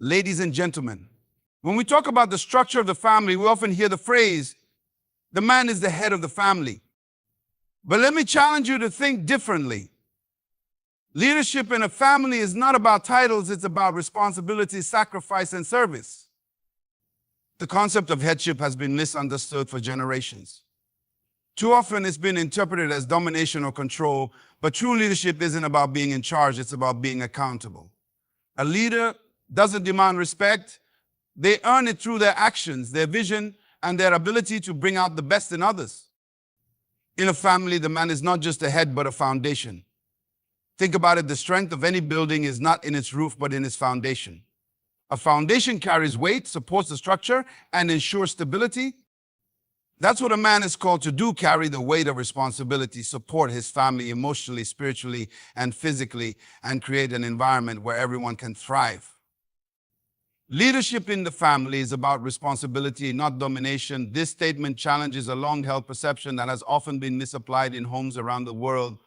Ladies and gentlemen, when we talk about the structure of the family, we often hear the phrase, the man is the head of the family. But let me challenge you to think differently. Leadership in a family is not about titles, it's about responsibility, sacrifice, and service. The concept of headship has been misunderstood for generations. Too often it's been interpreted as domination or control, but true leadership isn't about being in charge, it's about being accountable. A leader doesn't demand respect, they earn it through their actions, their vision, and their ability to bring out the best in others. In a family, the man is not just a head, but a foundation. Think about it, the strength of any building is not in its roof, but in its foundation. A foundation carries weight, supports the structure, and ensures stability. That's what a man is called to do, carry the weight of responsibility, support his family emotionally, spiritually, and physically, and create an environment where everyone can thrive. Leadership in the family is about responsibility, not domination. This statement challenges a long-held perception that has often been misapplied in homes around the world.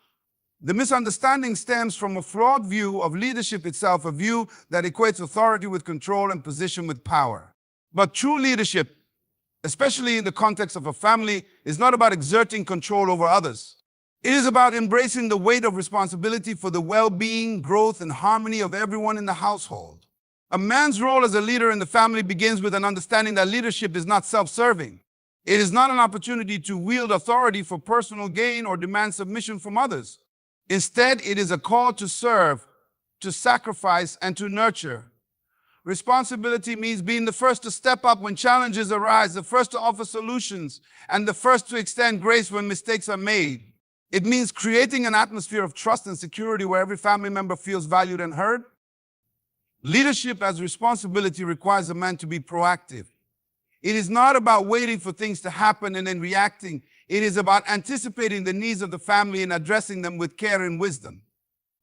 The misunderstanding stems from a flawed view of leadership itself, a view that equates authority with control and position with power. But true leadership, especially in the context of a family, is not about exerting control over others. It is about embracing the weight of responsibility for the well-being, growth, and harmony of everyone in the household. A man's role as a leader in the family begins with an understanding that leadership is not self-serving. It is not an opportunity to wield authority for personal gain or demand submission from others. Instead, it is a call to serve, to sacrifice, and to nurture. Responsibility means being the first to step up when challenges arise, the first to offer solutions, and the first to extend grace when mistakes are made. It means creating an atmosphere of trust and security where every family member feels valued and heard. Leadership as responsibility requires a man to be proactive. It is not about waiting for things to happen and then reacting. It is about anticipating the needs of the family and addressing them with care and wisdom.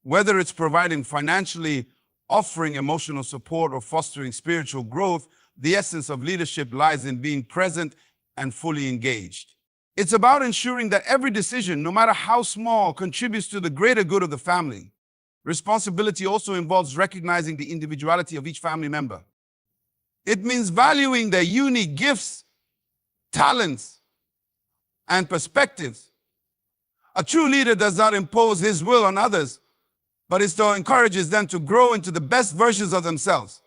Whether it's providing financially, offering emotional support, or fostering spiritual growth, the essence of leadership lies in being present and fully engaged. It's about ensuring that every decision, no matter how small, contributes to the greater good of the family. Responsibility also involves recognizing the individuality of each family member. It means valuing their unique gifts, talents, and perspectives. A true leader does not impose his will on others, but instead encourages them to grow into the best versions of themselves.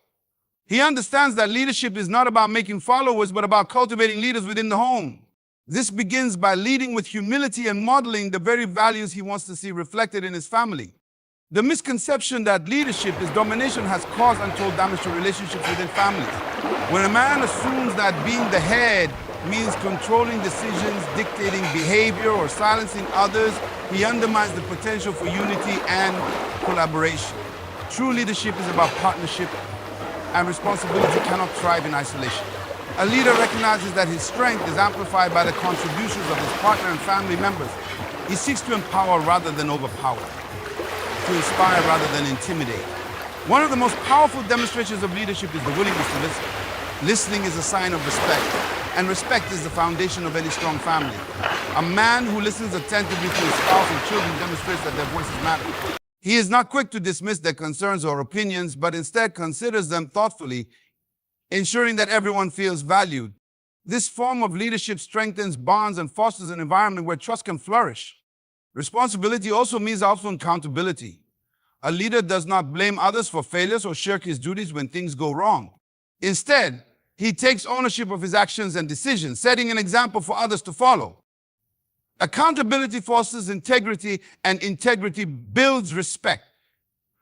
He understands that leadership is not about making followers, but about cultivating leaders within the home. This begins by leading with humility and modeling the very values he wants to see reflected in his family. The misconception that leadership is domination has caused untold damage to relationships within families. When a man assumes that being the head means controlling decisions, dictating behavior, or silencing others, he undermines the potential for unity and collaboration. True leadership is about partnership, and responsibility cannot thrive in isolation. A leader recognizes that his strength is amplified by the contributions of his partner and family members. He seeks to empower rather than overpower, to inspire rather than intimidate. One of the most powerful demonstrations of leadership is the willingness to listen. Listening is a sign of respect, and respect is the foundation of any strong family. A man who listens attentively to his spouse and children demonstrates that their voices matter. He is not quick to dismiss their concerns or opinions, but instead considers them thoughtfully, ensuring that everyone feels valued. This form of leadership strengthens bonds and fosters an environment where trust can flourish. Responsibility also means accountability. A leader does not blame others for failures or shirk his duties when things go wrong. Instead, he takes ownership of his actions and decisions, setting an example for others to follow. Accountability fosters integrity, and integrity builds respect.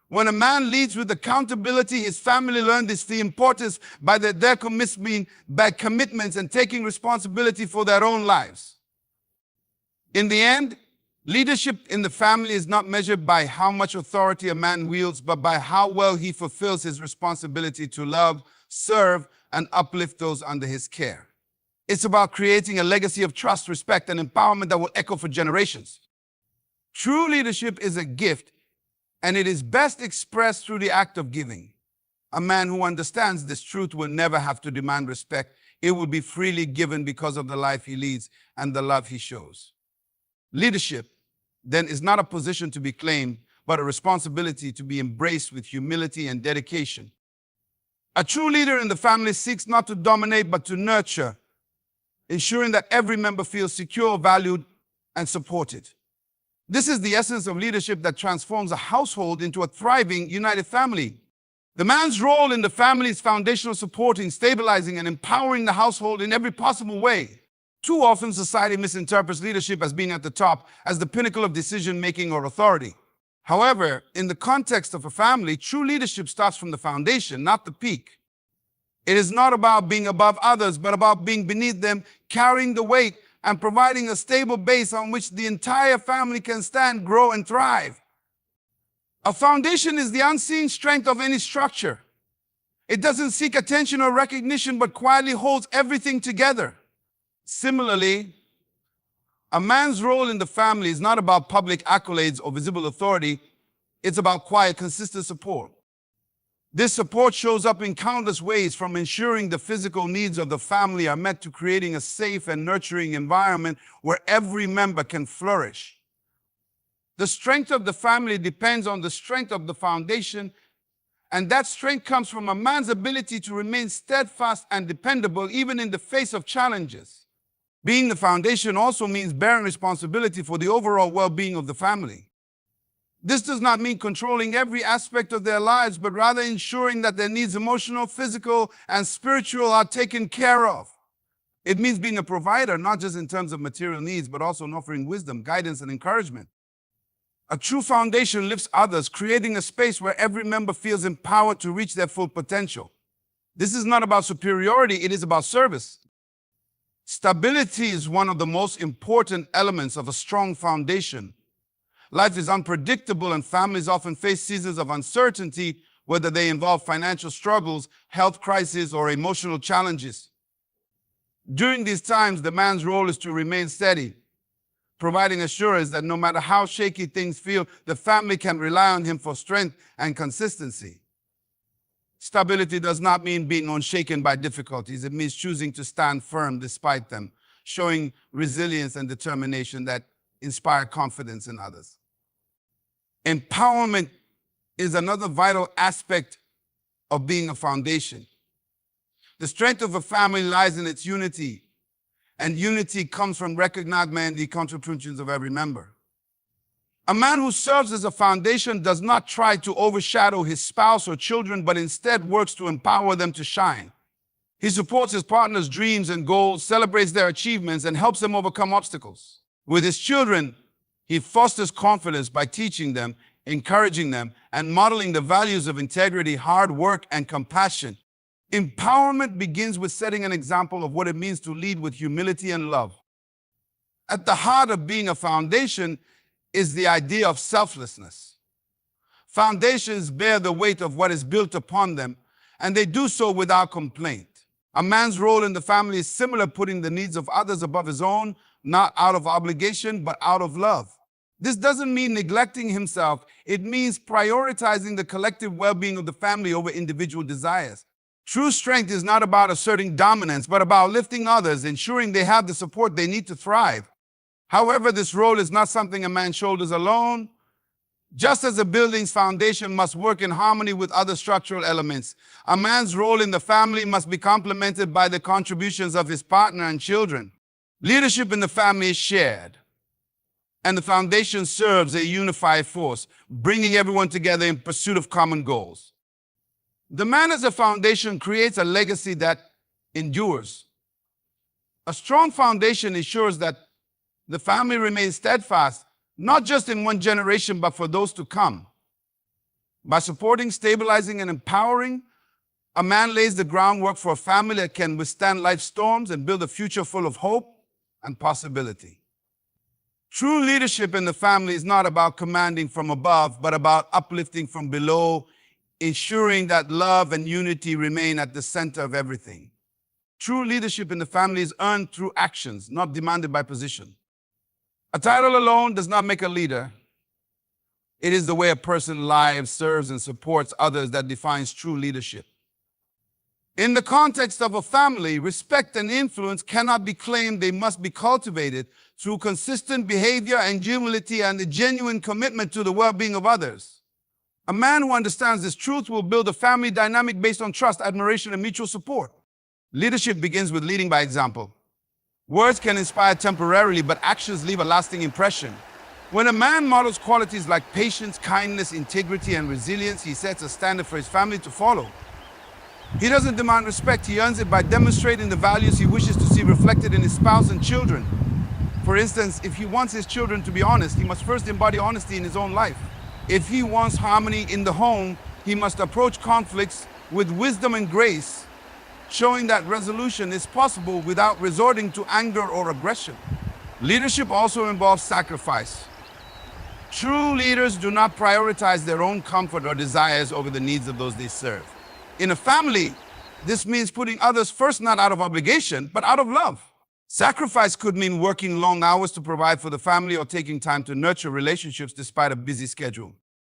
When a man leads with accountability, his family learns the importance by their commitments and taking responsibility for their own lives. In the end, leadership in the family is not measured by how much authority a man wields, but by how well he fulfills his responsibility to love, serve, and uplift those under his care. It's about creating a legacy of trust, respect, and empowerment that will echo for generations. True leadership is a gift, and it is best expressed through the act of giving. A man who understands this truth will never have to demand respect. It will be freely given because of the life he leads and the love he shows. Leadership, then, is not a position to be claimed, but a responsibility to be embraced with humility and dedication. A true leader in the family seeks not to dominate, but to nurture, ensuring that every member feels secure, valued, and supported. This is the essence of leadership that transforms a household into a thriving, united family. The man's role in the family is foundational, supporting, stabilizing, and empowering the household in every possible way. Too often, society misinterprets leadership as being at the top, as the pinnacle of decision-making or authority. However, in the context of a family, true leadership starts from the foundation, not the peak. It is not about being above others, but about being beneath them, carrying the weight, and providing a stable base on which the entire family can stand, grow, and thrive. A foundation is the unseen strength of any structure. It doesn't seek attention or recognition, but quietly holds everything together. Similarly, a man's role in the family is not about public accolades or visible authority. It's about quiet, consistent support. This support shows up in countless ways, from ensuring the physical needs of the family are met to creating a safe and nurturing environment where every member can flourish. The strength of the family depends on the strength of the foundation, and that strength comes from a man's ability to remain steadfast and dependable even in the face of challenges. Being the foundation also means bearing responsibility for the overall well-being of the family. This does not mean controlling every aspect of their lives, but rather ensuring that their needs, emotional, physical, and spiritual, are taken care of. It means being a provider, not just in terms of material needs, but also in offering wisdom, guidance, and encouragement. A true foundation lifts others, creating a space where every member feels empowered to reach their full potential. This is not about superiority, it is about service. Stability is one of the most important elements of a strong foundation. Life is unpredictable, and families often face seasons of uncertainty, whether they involve financial struggles, health crises, or emotional challenges. During these times, the man's role is to remain steady, providing assurance that no matter how shaky things feel, the family can rely on him for strength and consistency. Stability does not mean being unshaken by difficulties. It means choosing to stand firm despite them, showing resilience and determination that inspire confidence in others. Empowerment is another vital aspect of being a foundation. The strength of a family lies in its unity, and unity comes from recognizing the contributions of every member. A man who serves as a foundation does not try to overshadow his spouse or children, but instead works to empower them to shine. He supports his partner's dreams and goals, celebrates their achievements, and helps them overcome obstacles. With his children, he fosters confidence by teaching them, encouraging them, and modeling the values of integrity, hard work, and compassion. Empowerment begins with setting an example of what it means to lead with humility and love. At the heart of being a foundation is the idea of selflessness. Foundations bear the weight of what is built upon them, and they do so without complaint. A man's role in the family is similar, putting the needs of others above his own, not out of obligation, but out of love. This doesn't mean neglecting himself. It means prioritizing the collective well-being of the family over individual desires. True strength is not about asserting dominance, but about lifting others, ensuring they have the support they need to thrive. However, this role is not something a man shoulders alone. Just as a building's foundation must work in harmony with other structural elements, a man's role in the family must be complemented by the contributions of his partner and children. Leadership in the family is shared, and the foundation serves a unified force, bringing everyone together in pursuit of common goals. The man as a foundation creates a legacy that endures. A strong foundation ensures that the family remains steadfast, not just in one generation, but for those to come. By supporting, stabilizing, and empowering, a man lays the groundwork for a family that can withstand life's storms and build a future full of hope and possibility. True leadership in the family is not about commanding from above, but about uplifting from below, ensuring that love and unity remain at the center of everything. True leadership in the family is earned through actions, not demanded by position. A title alone does not make a leader. It is the way a person lives, serves, and supports others that defines true leadership. In the context of a family, respect and influence cannot be claimed. They must be cultivated through consistent behavior and humility and a genuine commitment to the well-being of others. A man who understands this truth will build a family dynamic based on trust, admiration, and mutual support. Leadership begins with leading by example. Words can inspire temporarily, but actions leave a lasting impression. When a man models qualities like patience, kindness, integrity, and resilience, he sets a standard for his family to follow. He doesn't demand respect, he earns it by demonstrating the values he wishes to see reflected in his spouse and children. For instance, if he wants his children to be honest, he must first embody honesty in his own life. If he wants harmony in the home, he must approach conflicts with wisdom and grace, showing that resolution is possible without resorting to anger or aggression. Leadership also involves sacrifice. True leaders do not prioritize their own comfort or desires over the needs of those they serve. In a family, this means putting others first, not out of obligation, but out of love. Sacrifice could mean working long hours to provide for the family or taking time to nurture relationships despite a busy schedule.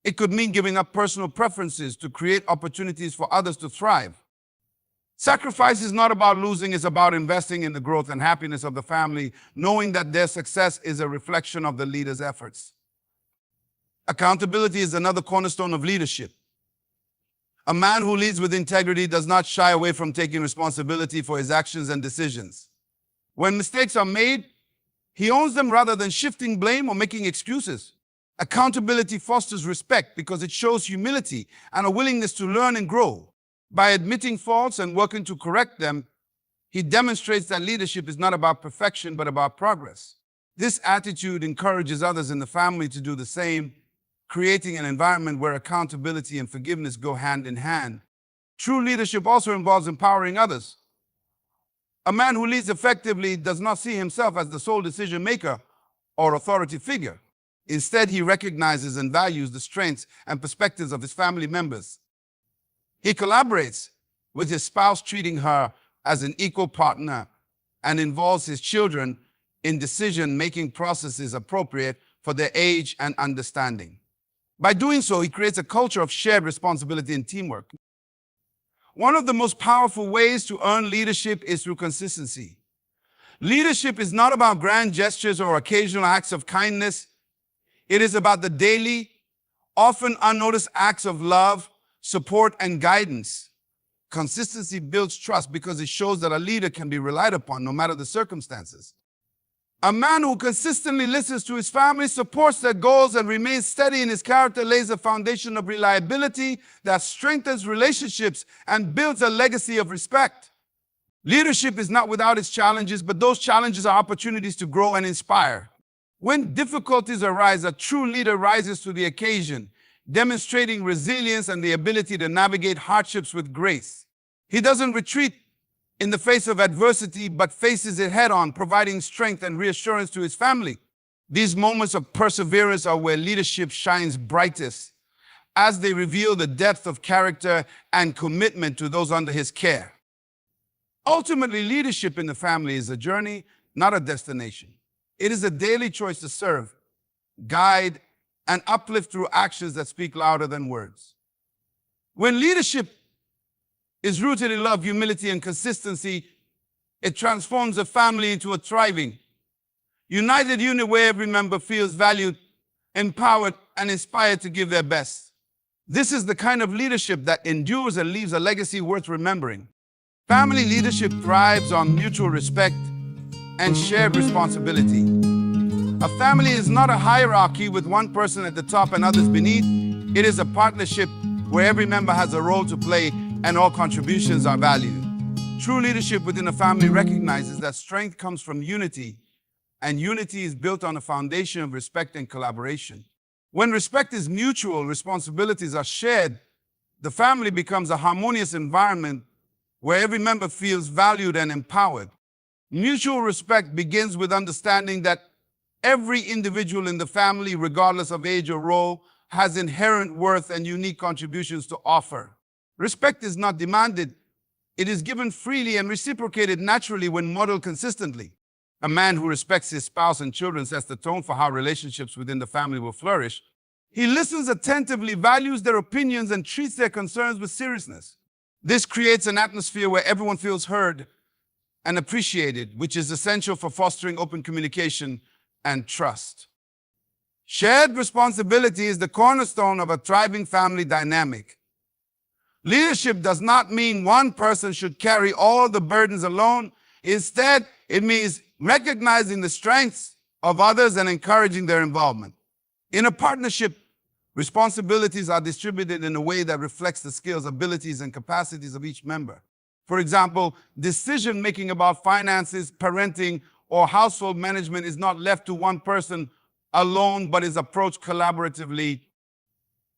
It could mean giving up personal preferences to create opportunities for others to thrive. Sacrifice is not about losing, it's about investing in the growth and happiness of the family, knowing that their success is a reflection of the leader's efforts. Accountability is another cornerstone of leadership. A man who leads with integrity does not shy away from taking responsibility for his actions and decisions. When mistakes are made, he owns them rather than shifting blame or making excuses. Accountability fosters respect because it shows humility and a willingness to learn and grow. By admitting faults and working to correct them, he demonstrates that leadership is not about perfection but about progress. This attitude encourages others in the family to do the same, creating an environment where accountability and forgiveness go hand in hand. True leadership also involves empowering others. A man who leads effectively does not see himself as the sole decision maker or authority figure. Instead, he recognizes and values the strengths and perspectives of his family members. He collaborates with his spouse, treating her as an equal partner, and involves his children in decision-making processes appropriate for their age and understanding. By doing so, he creates a culture of shared responsibility and teamwork. One of the most powerful ways to earn leadership is through consistency. Leadership is not about grand gestures or occasional acts of kindness. It is about the daily, often unnoticed acts of love, support, and guidance. Consistency builds trust because it shows that a leader can be relied upon no matter the circumstances. A man who consistently listens to his family, supports their goals, and remains steady in his character lays a foundation of reliability that strengthens relationships and builds a legacy of respect. Leadership is not without its challenges, but those challenges are opportunities to grow and inspire. When difficulties arise, a true leader rises to the occasion, demonstrating resilience and the ability to navigate hardships with grace. He doesn't retreat in the face of adversity, but faces it head-on, providing strength and reassurance to his family. These moments of perseverance are where leadership shines brightest, as they reveal the depth of character and commitment to those under his care. Ultimately, leadership in the family is a journey, not a destination. It is a daily choice to serve, guide, and uplift through actions that speak louder than words. When leadership is rooted in love, humility, and consistency, it transforms a family into a thriving, united unit where every member feels valued, empowered, and inspired to give their best. This is the kind of leadership that endures and leaves a legacy worth remembering. Family leadership thrives on mutual respect and shared responsibility. A family is not a hierarchy with one person at the top and others beneath. It is a partnership where every member has a role to play and all contributions are valued. True leadership within a family recognizes that strength comes from unity, and unity is built on a foundation of respect and collaboration. When respect is mutual, responsibilities are shared, the family becomes a harmonious environment where every member feels valued and empowered. Mutual respect begins with understanding that every individual in the family, regardless of age or role, has inherent worth and unique contributions to offer. Respect is not demanded. It is given freely and reciprocated naturally when modeled consistently. A man who respects his spouse and children sets the tone for how relationships within the family will flourish. He listens attentively, values their opinions, and treats their concerns with seriousness. This creates an atmosphere where everyone feels heard and appreciated, which is essential for fostering open communication and trust. Shared responsibility is the cornerstone of a thriving family dynamic. Leadership does not mean one person should carry all the burdens alone. Instead, it means recognizing the strengths of others and encouraging their involvement. In a partnership, responsibilities are distributed in a way that reflects the skills, abilities, and capacities of each member. For example, decision-making about finances, parenting, or household management is not left to one person alone, but is approached collaboratively.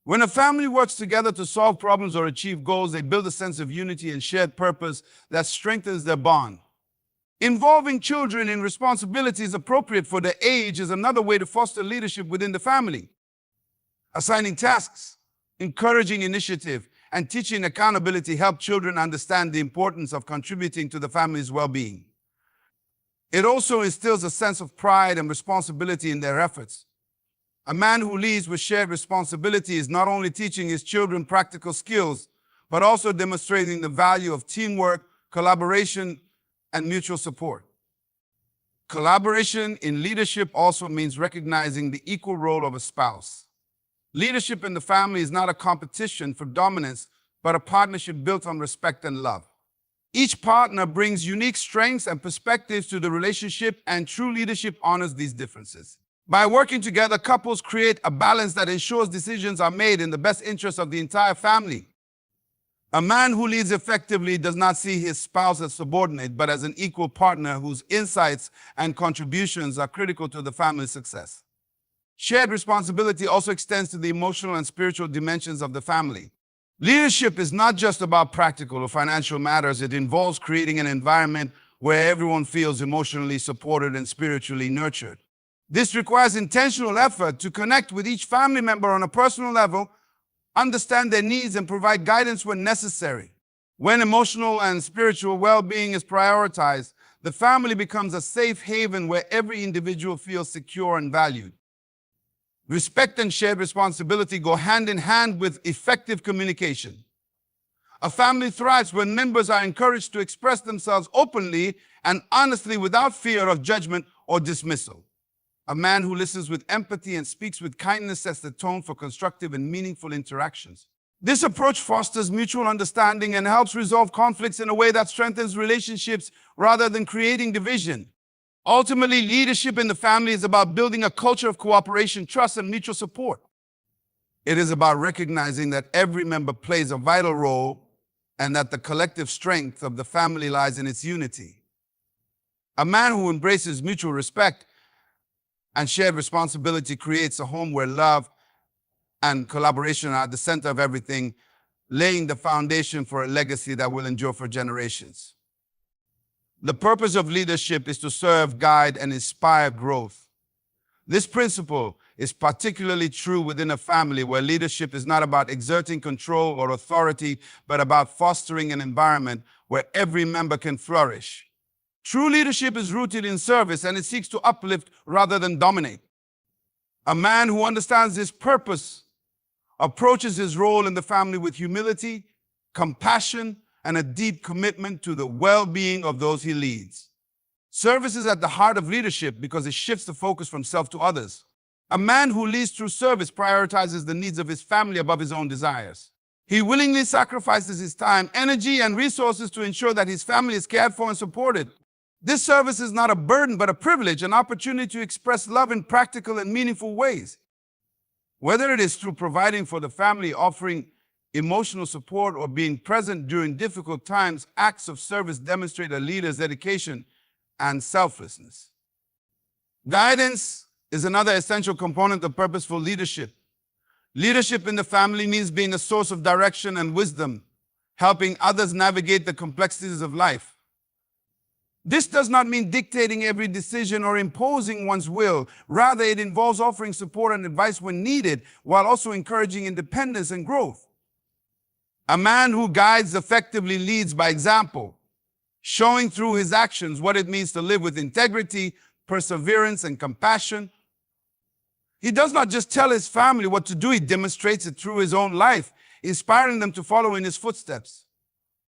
When a family works together to solve problems or achieve goals, they build a sense of unity and shared purpose that strengthens their bond. Involving children in responsibilities appropriate for their age is another way to foster leadership within the family. Assigning tasks, encouraging initiative, and teaching accountability help children understand the importance of contributing to the family's well-being. It also instills a sense of pride and responsibility in their efforts. A man who leads with shared responsibility is not only teaching his children practical skills, but also demonstrating the value of teamwork, collaboration, and mutual support. Collaboration in leadership also means recognizing the equal role of a spouse. Leadership in the family is not a competition for dominance, but a partnership built on respect and love. Each partner brings unique strengths and perspectives to the relationship, and true leadership honors these differences. By working together, couples create a balance that ensures decisions are made in the best interest of the entire family. A man who leads effectively does not see his spouse as subordinate, but as an equal partner whose insights and contributions are critical to the family's success. Shared responsibility also extends to the emotional and spiritual dimensions of the family. Leadership is not just about practical or financial matters. It involves creating an environment where everyone feels emotionally supported and spiritually nurtured. This requires intentional effort to connect with each family member on a personal level, understand their needs, and provide guidance when necessary. When emotional and spiritual well-being is prioritized, the family becomes a safe haven where every individual feels secure and valued. Respect and shared responsibility go hand in hand with effective communication. A family thrives when members are encouraged to express themselves openly and honestly without fear of judgment or dismissal. A man who listens with empathy and speaks with kindness sets the tone for constructive and meaningful interactions. This approach fosters mutual understanding and helps resolve conflicts in a way that strengthens relationships rather than creating division. Ultimately, leadership in the family is about building a culture of cooperation, trust, and mutual support. It is about recognizing that every member plays a vital role and that the collective strength of the family lies in its unity. A man who embraces mutual respect and shared responsibility creates a home where love and collaboration are at the center of everything, laying the foundation for a legacy that will endure for generations. The purpose of leadership is to serve, guide, and inspire growth. This principle is particularly true within a family where leadership is not about exerting control or authority, but about fostering an environment where every member can flourish. True leadership is rooted in service, and it seeks to uplift rather than dominate. A man who understands his purpose approaches his role in the family with humility, compassion, and a deep commitment to the well-being of those he leads. Service is at the heart of leadership because it shifts the focus from self to others. A man who leads through service prioritizes the needs of his family above his own desires. He willingly sacrifices his time, energy, and resources to ensure that his family is cared for and supported. This service is not a burden, but a privilege, an opportunity to express love in practical and meaningful ways. Whether it is through providing for the family, offering emotional support, or being present during difficult times, acts of service demonstrate a leader's dedication and selflessness. Guidance is another essential component of purposeful leadership. Leadership in the family means being a source of direction and wisdom, helping others navigate the complexities of life. This does not mean dictating every decision or imposing one's will. Rather, it involves offering support and advice when needed, while also encouraging independence and growth. A man who guides effectively leads by example, showing through his actions what it means to live with integrity, perseverance, and compassion. He does not just tell his family what to do, he demonstrates it through his own life, inspiring them to follow in his footsteps.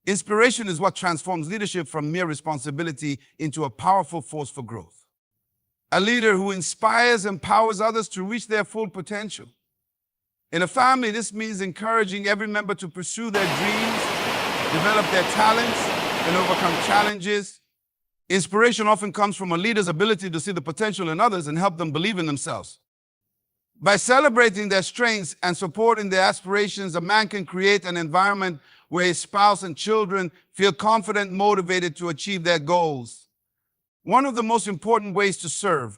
Inspiration is what transforms leadership from mere responsibility into a powerful force for growth. A leader who inspires, empowers others to reach their full potential. In a family, this means encouraging every member to pursue their dreams, develop their talents, and overcome challenges. Inspiration often comes from a leader's ability to see the potential in others and help them believe in themselves. By celebrating their strengths and supporting their aspirations, a man can create an environment where his spouse and children feel confident, motivated to achieve their goals. One of the most important ways to serve,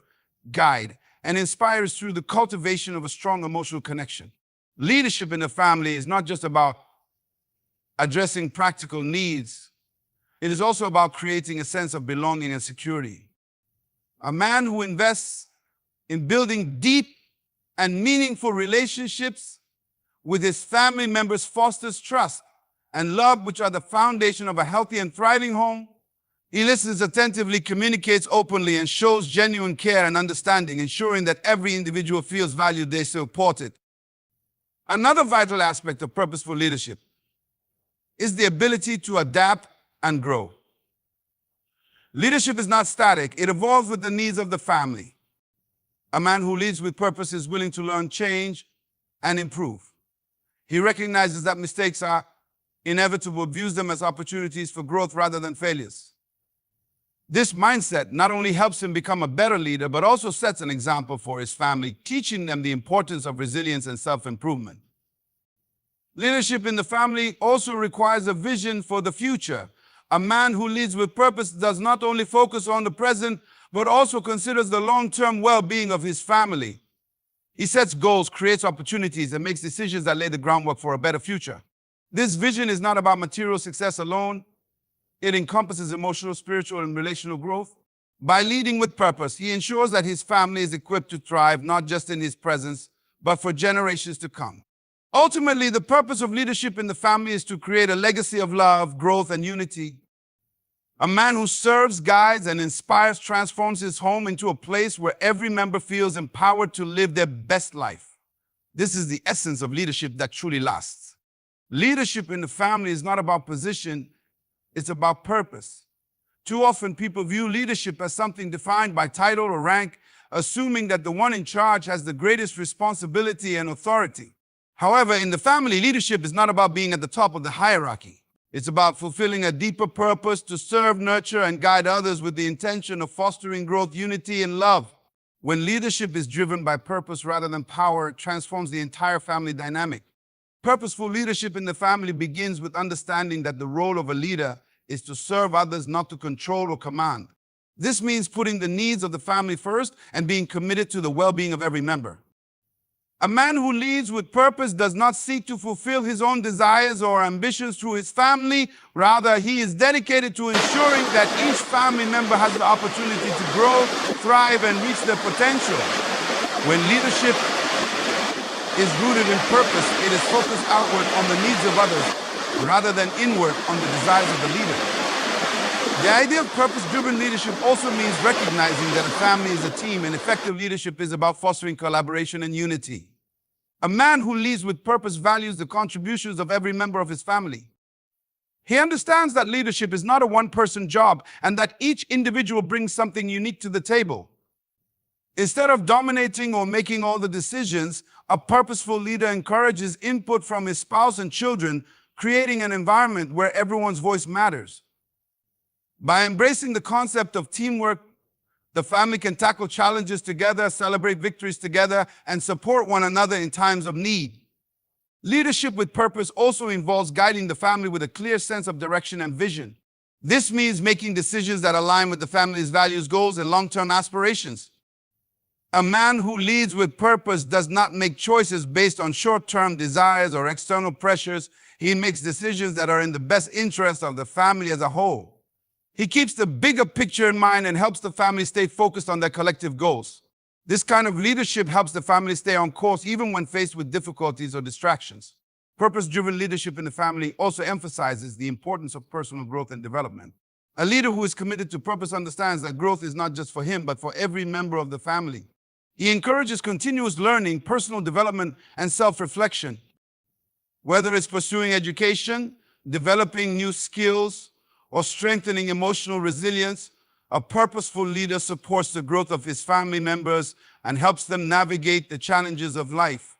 guide, and inspire is through the cultivation of a strong emotional connection. Leadership in the family is not just about addressing practical needs. It is also about creating a sense of belonging and security. A man who invests in building deep and meaningful relationships with his family members fosters trust and love, which are the foundation of a healthy and thriving home. He listens attentively, communicates openly, and shows genuine care and understanding, ensuring that every individual feels valued, they're supported. Another vital aspect of purposeful leadership is the ability to adapt and grow. Leadership is not static. It evolves with the needs of the family. A man who leads with purpose is willing to learn, change, and improve. He recognizes that mistakes are inevitable, views them as opportunities for growth rather than failures. This mindset not only helps him become a better leader, but also sets an example for his family, teaching them the importance of resilience and self-improvement. Leadership in the family also requires a vision for the future. A man who leads with purpose does not only focus on the present, but also considers the long-term well-being of his family. He sets goals, creates opportunities, and makes decisions that lay the groundwork for a better future. This vision is not about material success alone. It encompasses emotional, spiritual, and relational growth. By leading with purpose, he ensures that his family is equipped to thrive, not just in his presence, but for generations to come. Ultimately, the purpose of leadership in the family is to create a legacy of love, growth, and unity. A man who serves, guides, and inspires transforms his home into a place where every member feels empowered to live their best life. This is the essence of leadership that truly lasts. Leadership in the family is not about position, it's about purpose. Too often, people view leadership as something defined by title or rank, assuming that the one in charge has the greatest responsibility and authority. However, in the family, leadership is not about being at the top of the hierarchy. It's about fulfilling a deeper purpose to serve, nurture, and guide others with the intention of fostering growth, unity, and love. When leadership is driven by purpose rather than power, it transforms the entire family dynamic. Purposeful leadership in the family begins with understanding that the role of a leader is to serve others, not to control or command. This means putting the needs of the family first and being committed to the well-being of every member. A man who leads with purpose does not seek to fulfill his own desires or ambitions through his family. Rather, he is dedicated to ensuring that each family member has the opportunity to grow, thrive, and reach their potential. When leadership is rooted in purpose, it is focused outward on the needs of others rather than inward on the desires of the leader. The idea of purpose-driven leadership also means recognizing that a family is a team, and effective leadership is about fostering collaboration and unity. A man who leads with purpose values the contributions of every member of his family. He understands that leadership is not a one-person job and that each individual brings something unique to the table. Instead of dominating or making all the decisions, a purposeful leader encourages input from his spouse and children, creating an environment where everyone's voice matters. By embracing the concept of teamwork, the family can tackle challenges together, celebrate victories together, and support one another in times of need. Leadership with purpose also involves guiding the family with a clear sense of direction and vision. This means making decisions that align with the family's values, goals, and long-term aspirations. A man who leads with purpose does not make choices based on short-term desires or external pressures. He makes decisions that are in the best interest of the family as a whole. He keeps the bigger picture in mind and helps the family stay focused on their collective goals. This kind of leadership helps the family stay on course even when faced with difficulties or distractions. Purpose-driven leadership in the family also emphasizes the importance of personal growth and development. A leader who is committed to purpose understands that growth is not just for him, but for every member of the family. He encourages continuous learning, personal development, and self-reflection. Whether it's pursuing education, developing new skills, or strengthening emotional resilience, A purposeful leader supports the growth of his family members and helps them navigate the challenges of life.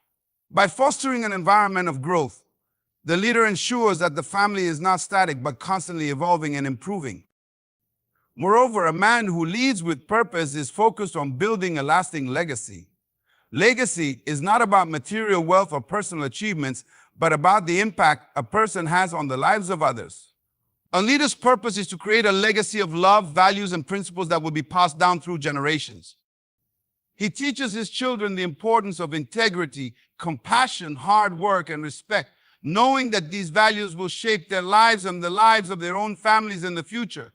By fostering an environment of growth, the leader ensures that the family is not static but constantly evolving and improving. Moreover, a man who leads with purpose is focused on building a lasting legacy. Legacy is not about material wealth or personal achievements, but about the impact a person has on the lives of others. A leader's purpose is to create a legacy of love, values, and principles that will be passed down through generations. He teaches his children the importance of integrity, compassion, hard work, and respect, knowing that these values will shape their lives and the lives of their own families in the future.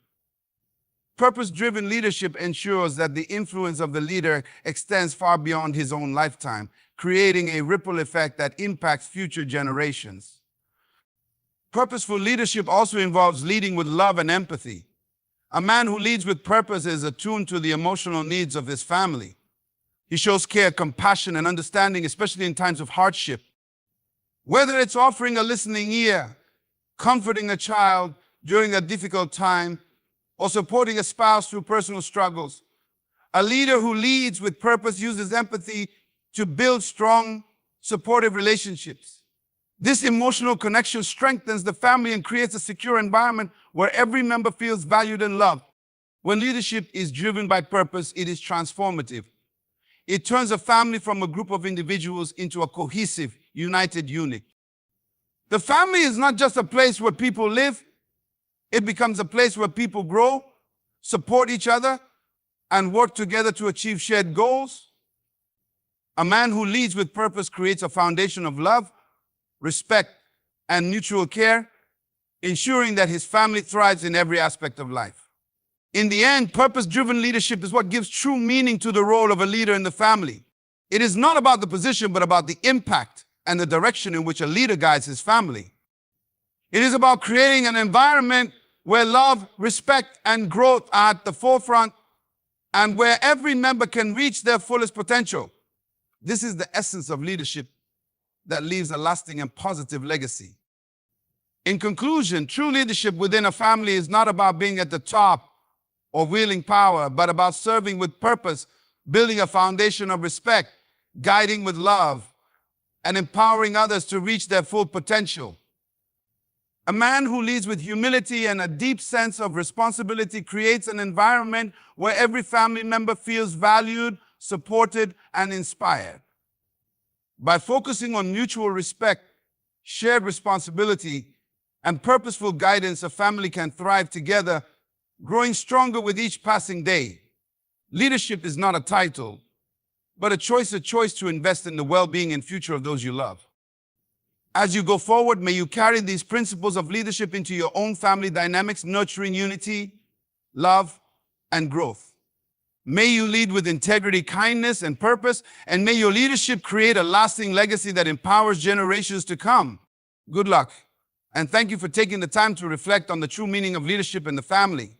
Purpose-driven leadership ensures that the influence of the leader extends far beyond his own lifetime, creating a ripple effect that impacts future generations. Purposeful leadership also involves leading with love and empathy. A man who leads with purpose is attuned to the emotional needs of his family. He shows care, compassion, and understanding, especially in times of hardship. Whether it's offering a listening ear, comforting a child during a difficult time, or supporting a spouse through personal struggles, a leader who leads with purpose uses empathy to build strong, supportive relationships. This emotional connection strengthens the family and creates a secure environment where every member feels valued and loved. When leadership is driven by purpose, it is transformative. It turns a family from a group of individuals into a cohesive, united unit. The family is not just a place where people live, it becomes a place where people grow, support each other, and work together to achieve shared goals. A man who leads with purpose creates a foundation of love, respect, and mutual care, ensuring that his family thrives in every aspect of life. In the end, purpose-driven leadership is what gives true meaning to the role of a leader in the family. It is not about the position, but about the impact and the direction in which a leader guides his family. It is about creating an environment where love, respect, and growth are at the forefront and where every member can reach their fullest potential. This is the essence of leadership that leaves a lasting and positive legacy. In conclusion, true leadership within a family is not about being at the top or wielding power, but about serving with purpose, building a foundation of respect, guiding with love, and empowering others to reach their full potential. A man who leads with humility and a deep sense of responsibility creates an environment where every family member feels valued, supported, and inspired. By focusing on mutual respect, shared responsibility, and purposeful guidance, a family can thrive together, growing stronger with each passing day. Leadership is not a title, but a choice to invest in the well-being and future of those you love. As you go forward, may you carry these principles of leadership into your own family dynamics, nurturing unity, love, and growth. May you lead with integrity, kindness, and purpose, and may your leadership create a lasting legacy that empowers generations to come. Good luck, and thank you for taking the time to reflect on the true meaning of leadership in the family.